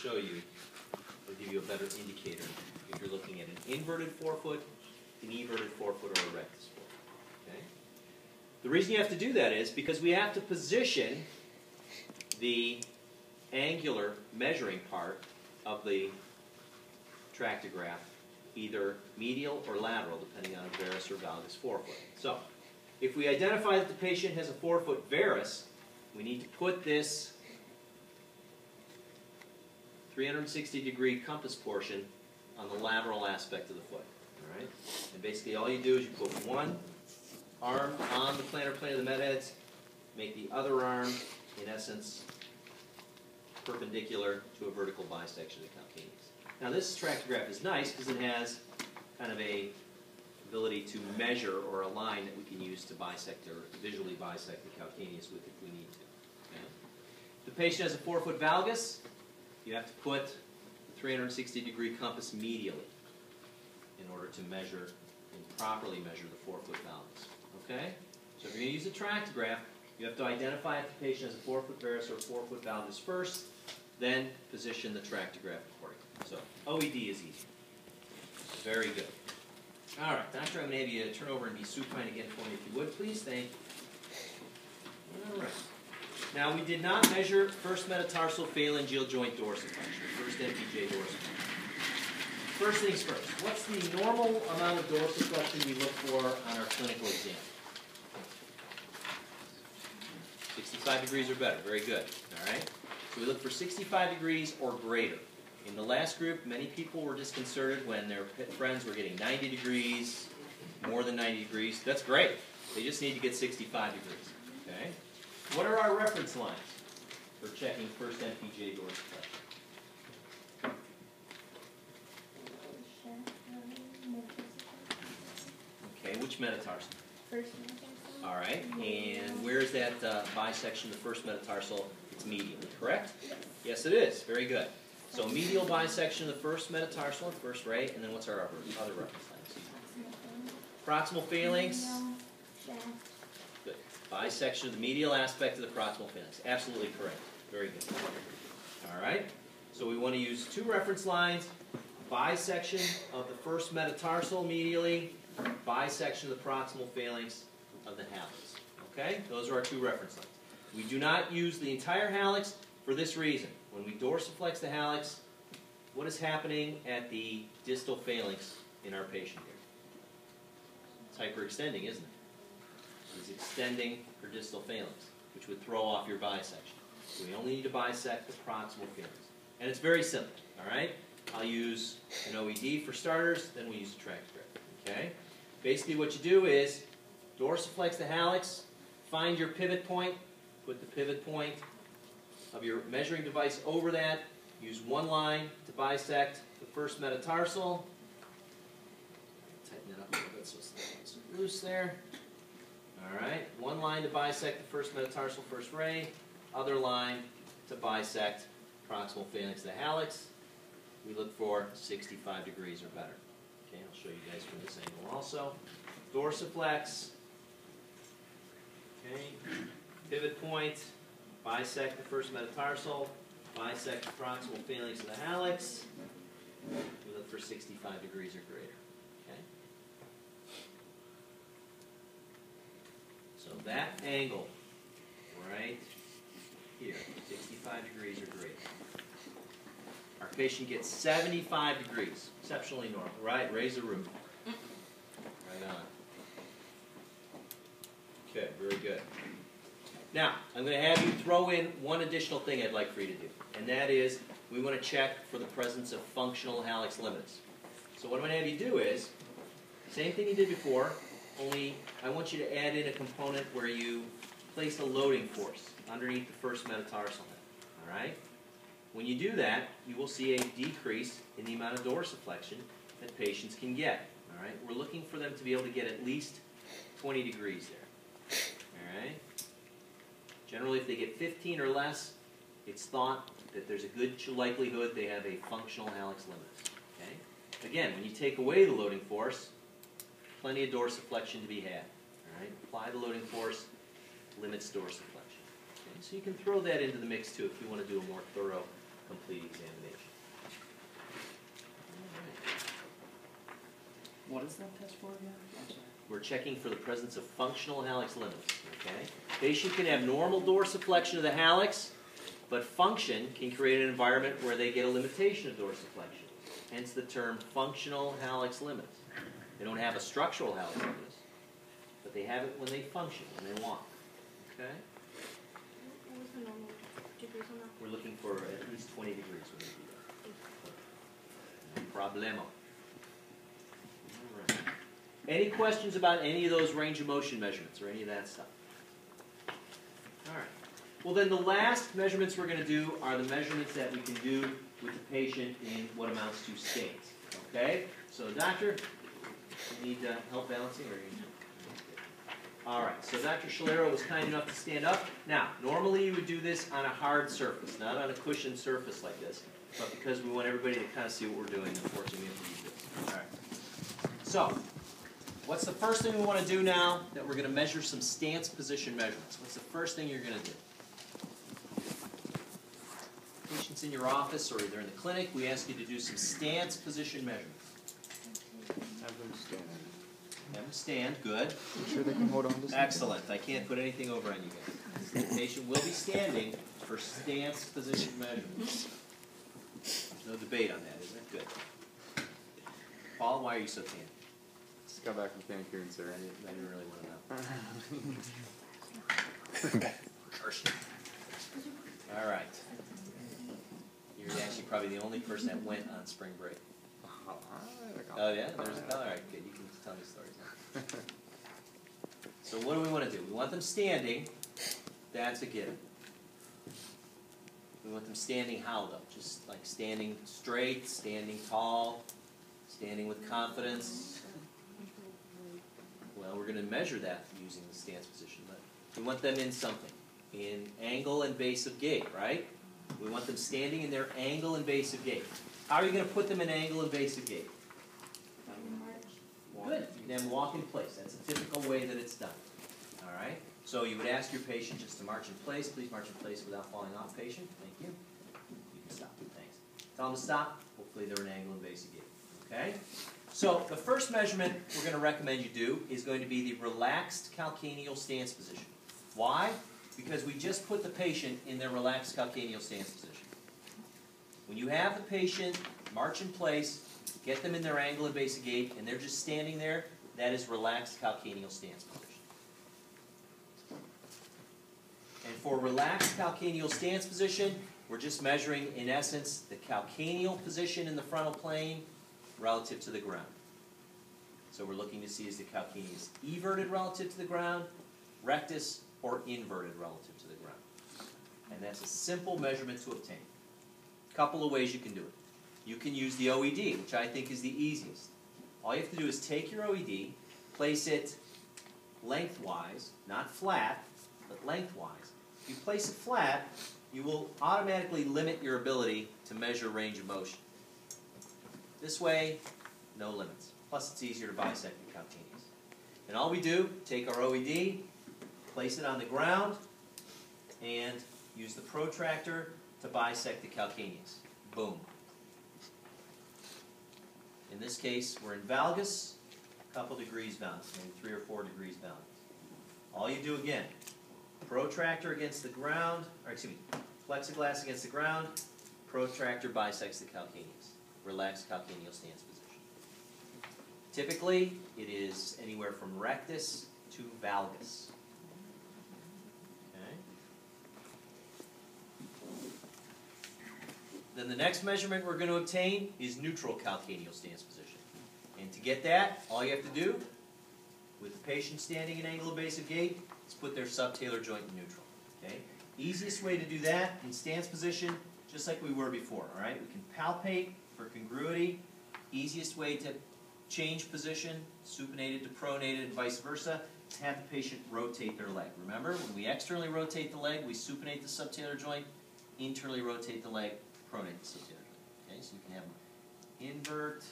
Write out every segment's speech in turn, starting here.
show you, I'll give you a better indicator if you're looking at an inverted forefoot, an everted forefoot, or a rectus forefoot. Okay? The reason you have to do that is because we have to position the angular measuring part of the tractograph either medial or lateral, depending on a varus or valgus forefoot. So, if we identify that the patient has a forefoot varus, we need to put this 360-degree compass portion on the lateral aspect of the foot. All right? And basically all you do is you put one arm on the plantar plane of the med heads, make the other arm, in essence, perpendicular to a vertical bisection of the calcaneus. Now this tractograph is nice because it has kind of a ability to measure or a line that we can use to bisect or visually bisect the calcaneus with if we need to. Okay? If the patient has a forefoot valgus, you have to put the 360-degree compass medially in order to measure and properly measure the forefoot valgus. Okay? So if you're going to use a tractograph, you have to identify if the patient has a forefoot varus or a forefoot valgus first, then position the tractograph accordingly. So OED is easy. Very good. All right, Doctor, I'm going to have you turn over and be supine again for me, if you would, please. Thank you. All right. Now, we did not measure first metatarsal phalangeal joint dorsiflexion, first MPJ dorsiflexion. First things first, what's the normal amount of dorsiflexion we look for on our clinical exam? 65 degrees or better. Very good. All right. So we look for 65 degrees or greater. In the last group, many people were disconcerted when their friends were getting 90 degrees, more than 90 degrees. That's great. They just need to get 65 degrees. Okay? What are our reference lines for checking first MPJ dorsiflexion? Okay, which metatarsal? First metatarsal. All right, and where is that bisection, the first metatarsal? It's medially, correct? Yes, it is. Very good. So medial bisection of the first metatarsal, first ray, and then what's our other reference lines? Proximal phalanx. Good. Bisection of the medial aspect of the proximal phalanx. Absolutely correct. Very good. All right. So we want to use two reference lines. Bisection of the first metatarsal medially, bisection of the proximal phalanx of the hallux. Okay? Those are our two reference lines. We do not use the entire hallux for this reason. When we dorsiflex the hallux, what is happening at the distal phalanx in our patient here? It's hyperextending, isn't it? It's extending her distal phalanx, which would throw off your bisection. So we only need to bisect the proximal phalanx. And it's very simple, all right? I'll use an OED for starters, then we use a tractograph, okay? Basically what you do is dorsiflex the hallux, find your pivot point, put the pivot point of your measuring device over that, use one line to bisect the first metatarsal. Tighten that up a little bit so it's nice and loose there. All right, one line to bisect the first metatarsal, first ray, other line to bisect proximal phalanx of the hallux. We look for 65 degrees or better. Okay, I'll show you guys from this angle also. Dorsiflex. Okay, pivot point. Bisect the first metatarsal, bisect the proximal phalanx of the hallux. We look for 65 degrees or greater. Okay? So that angle right here, 65 degrees or greater. Our patient gets 75 degrees, exceptionally normal. Right, raise the roof. Right on. Okay, very good. Now, I'm going to have you throw in one additional thing I'd like for you to do, and that is we want to check for the presence of functional hallux limitus. So what I'm going to have you do is, same thing you did before, only I want you to add in a component where you place a loading force underneath the first metatarsal head. All right? When you do that, you will see a decrease in the amount of dorsiflexion that patients can get. All right? We're looking for them to be able to get at least 20 degrees there. All right? Generally, if they get 15 or less, it's thought that there's a good likelihood they have a functional hallux limitus. Okay? Again, when you take away the loading force, plenty of dorsiflexion to be had. All right? Apply the loading force, limits dorsiflexion. Okay? So you can throw that into the mix too if you want to do a more thorough, complete examination. What is that test for again? I'm sorry. We're checking for the presence of functional hallux limits, okay? Patient can have normal dorsiflexion of the hallux, but function can create an environment where they get a limitation of dorsiflexion. Hence the term functional hallux limits. They don't have a structural hallux limits, but they have it when they function, when they walk, okay? What was the normal degrees on that? We're looking for at least 20 degrees when we do that. No problemo. All right. Any questions about any of those range of motion measurements or any of that stuff? All right. Well, then the last measurements we're going to do are the measurements that we can do with the patient in what amounts to states. Okay? So, doctor, you need help balancing? Or you... All right. So, Dr. Scholero was kind enough to stand up. Now, normally you would do this on a hard surface, not on a cushioned surface like this. But because we want everybody to kind of see what we're doing, unfortunately, we have to use this. All right. So, what's the first thing we want to do now that we're going to measure some stance position measurements? What's the first thing you're going to do? Patients in your office or either in the clinic, we ask you to do some stance position measurements. Have them stand. Have them stand, good. Make sure they can hold on to something. Excellent. I can't put anything over on you guys. The patient will be standing for stance position measurements. There's no debate on that, is there? Good. Paul, why are you so tan? Just got back from Cancun, sir. I didn't really want to know. Curse. All right. You're actually probably the only person that went on spring break. Oh yeah? There's all right, good. You can tell me stories now. So what do we want to do? We want them standing. That's a given. We want them standing how though? Just like standing straight, standing tall, standing with confidence. Well, we're going to measure that using the stance position, but we want them in something. In angle and base of gait, right? We want them standing in their angle and base of gait. How are you going to put them in angle and base of gait? Good. Then walk in place. That's a typical way that it's done. All right? So you would ask your patient just to march in place. Please march in place without falling off, patient. Thank you. You can stop. Thanks. Tell them to stop. Hopefully they're in angle and base of gait. Okay? So the first measurement we're going to recommend you do is going to be the relaxed calcaneal stance position. Why? Because we just put the patient in their relaxed calcaneal stance position. When you have the patient march in place, get them in their angle and base of gait, and they're just standing there, that is relaxed calcaneal stance position. And for relaxed calcaneal stance position, we're just measuring, in essence, the calcaneal position in the frontal plane relative to the ground. So we're looking to see is the calcaneus everted relative to the ground, rectus, or inverted relative to the ground. And that's a simple measurement to obtain. A couple of ways you can do it. You can use the OED, which I think is the easiest. All you have to do is take your OED, place it lengthwise, not flat, but lengthwise. If you place it flat, you will automatically limit your ability to measure range of motion. This way, no limits. Plus, it's easier to bisect the calcaneus. And all we do, take our OED, place it on the ground, and use the protractor to bisect the calcaneus. Boom. In this case, we're in valgus, a couple degrees valgus, maybe 3 or 4 degrees valgus. All you do again, protractor against the ground, or excuse me, plexiglass against the ground, protractor bisects the calcaneus. Relaxed calcaneal stance position. Typically, it is anywhere from rectus to valgus. Okay. Then the next measurement we're going to obtain is neutral calcaneal stance position. And to get that, all you have to do, with the patient standing in angle of base of gait, is put their subtalar joint in neutral. Okay? Easiest way to do that in stance position, just like we were before. All right? We can palpate for congruity. Easiest way to change position, supinated to pronated and vice versa, is have the patient rotate their leg. Remember, when we externally rotate the leg, we supinate the subtalar joint, internally rotate the leg, pronate the subtalar joint. Okay, so you can have invert,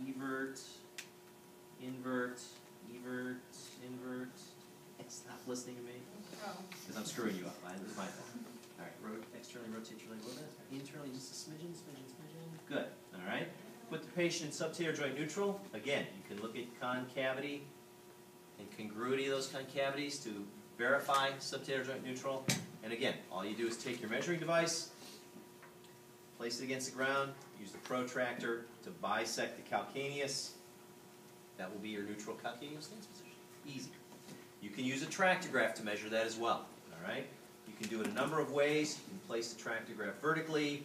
evert, invert, evert, invert. Stop listening to me, because I'm screwing you up. It's my fault. All right, externally rotate your leg a little bit. Internally just a smidgen, smidgen, smidgen. Good. All right. Put the patient in subtalar joint neutral, again, you can look at concavity and congruity of those concavities to verify subtalar joint neutral. And again, all you do is take your measuring device, place it against the ground, use the protractor to bisect the calcaneus. That will be your neutral calcaneal stance position. Easy. You can use a tractograph to measure that as well. All right? You can do it a number of ways. You can place the tractograph vertically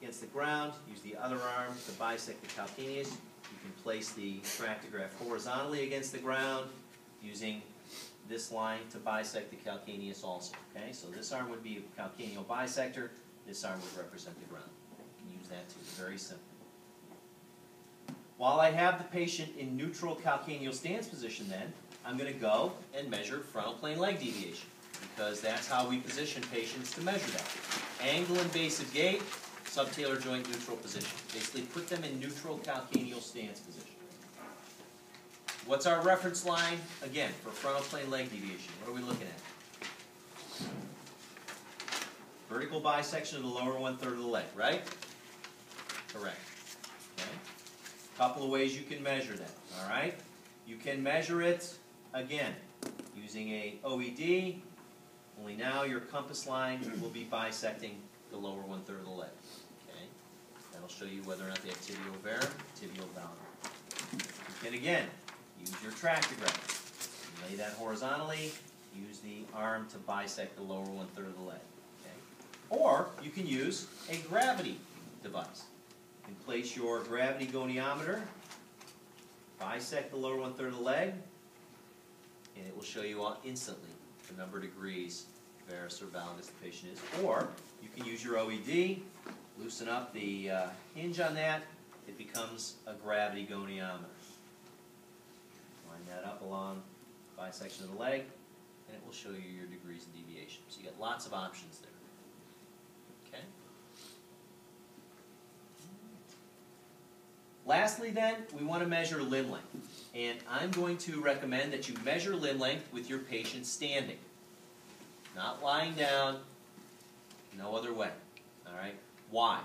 against the ground, use the other arm to bisect the calcaneus. You can place the tractograph horizontally against the ground using this line to bisect the calcaneus also. Okay? So this arm would be a calcaneal bisector. This arm would represent the ground. You can use that too. Very simple. While I have the patient in neutral calcaneal stance position then, I'm going to go and measure frontal plane leg deviation, because that's how we position patients to measure that. Angle invasive gait, subtalar joint neutral position. Basically put them in neutral calcaneal stance position. What's our reference line? Again, for frontal plane leg deviation, what are we looking at? Vertical bisection of the lower 1/3 of the leg, right? Correct. Okay. Couple of ways you can measure that, all right? You can measure it, again, using a OED, only now your compass line will be bisecting the lower 1/3 of the leg, okay? That'll show you whether or not they have tibial verum, tibial valve. You can, again, use your tractograph. Lay that horizontally, use the arm to bisect the lower 1/3 of the leg, okay? Or you can use a gravity device. You can place your gravity goniometer, bisect the lower 1/3 of the leg, and it will show you instantly the number of degrees varus or valgus the patient is. Or you can use your OED, loosen up the hinge on that, it becomes a gravity goniometer. Line that up along bisection of the leg, and it will show you your degrees of deviation. So you get lots of options there. Okay? Lastly then, we want to measure limb length. And I'm going to recommend that you measure limb length with your patient standing. Not lying down, no other way. All right? Why?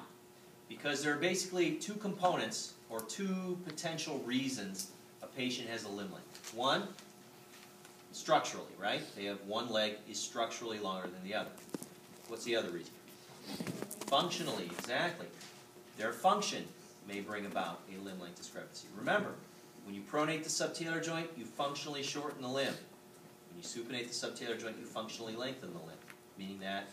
Because there are basically two components or two potential reasons a patient has a limb length. One, structurally, right? They have one leg is structurally longer than the other. What's the other reason? Functionally, exactly. Their function may bring about a limb length discrepancy. Remember, when you pronate the subtalar joint, you functionally shorten the limb. When you supinate the subtalar joint, you functionally lengthen the limb, meaning that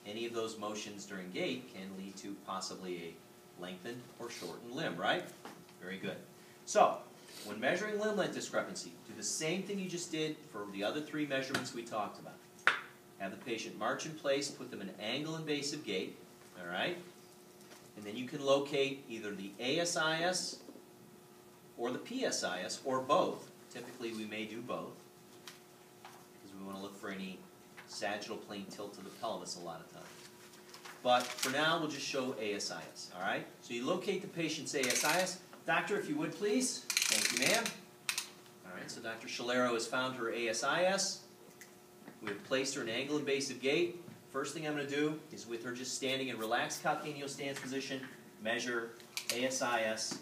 any of those motions during gait can lead to possibly a lengthened or shortened limb, right? Very good. So, when measuring limb length discrepancy, do the same thing you just did for the other three measurements we talked about. Have the patient march in place, put them in angle invasive gait, all right? And then you can locate either the ASIS or the PSIS, or both. Typically we may do both, because we want to look for any sagittal plane tilt to the pelvis a lot of times. But for now, we'll just show ASIS, all right? So you locate the patient's ASIS. Doctor, if you would please. Thank you, ma'am. All right, so Dr. Shalero has found her ASIS. We have placed her in angle invasive gait. First thing I'm going to do is, with her just standing in relaxed calcaneal stance position, measure ASIS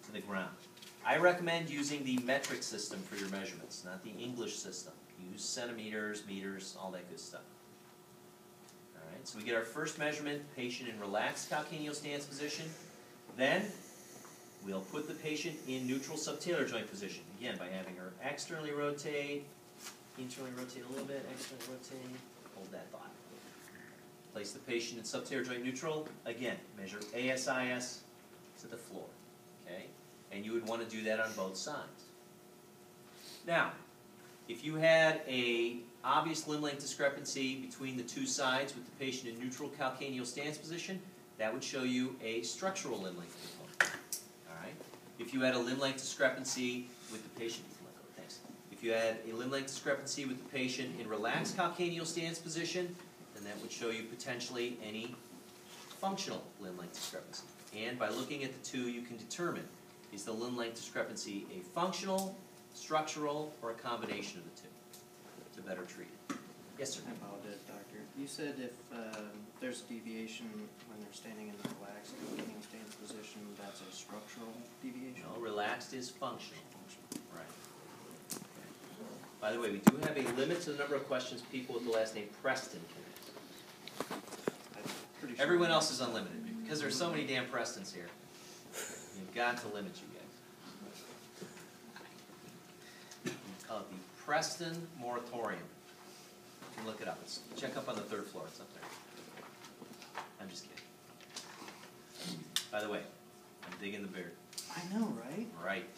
to the ground. I recommend using the metric system for your measurements, not the English system. Use centimeters, meters, all that good stuff. All right, so we get our first measurement, patient in relaxed calcaneal stance position. Then we'll put the patient in neutral subtalar joint position, again by having her externally rotate, internally rotate a little bit, externally rotate, hold that thought. Place the patient in subtalar joint neutral, again, measure ASIS to the floor, okay? And you would want to do that on both sides. Now, if you had a obvious limb length discrepancy between the two sides with the patient in neutral calcaneal stance position, that would show you a structural limb length component. All right? If you had a limb length discrepancy with the patient, if you had a limb length discrepancy with the patient in relaxed calcaneal stance position, then that would show you potentially any functional limb length discrepancy. And by looking at the two, you can determine, is the limb length discrepancy a functional, structural, or a combination of the two to better treat it. Yes, sir? I apologize, doctor. You said if there's deviation when they're standing in the relaxed calcaneal stance position, that's a structural deviation. No, relaxed is functional. Right. By the way, we do have a limit to the number of questions people with the last name Preston can ask. I'm pretty sure. Everyone else is unlimited, because there's so many damn Prestons here. You've got to limit you guys. We call it the Preston Moratorium. You can look it up. Check up on the 3rd floor. It's up there. I'm just kidding. By the way, I'm digging the beard. I know, right? Right.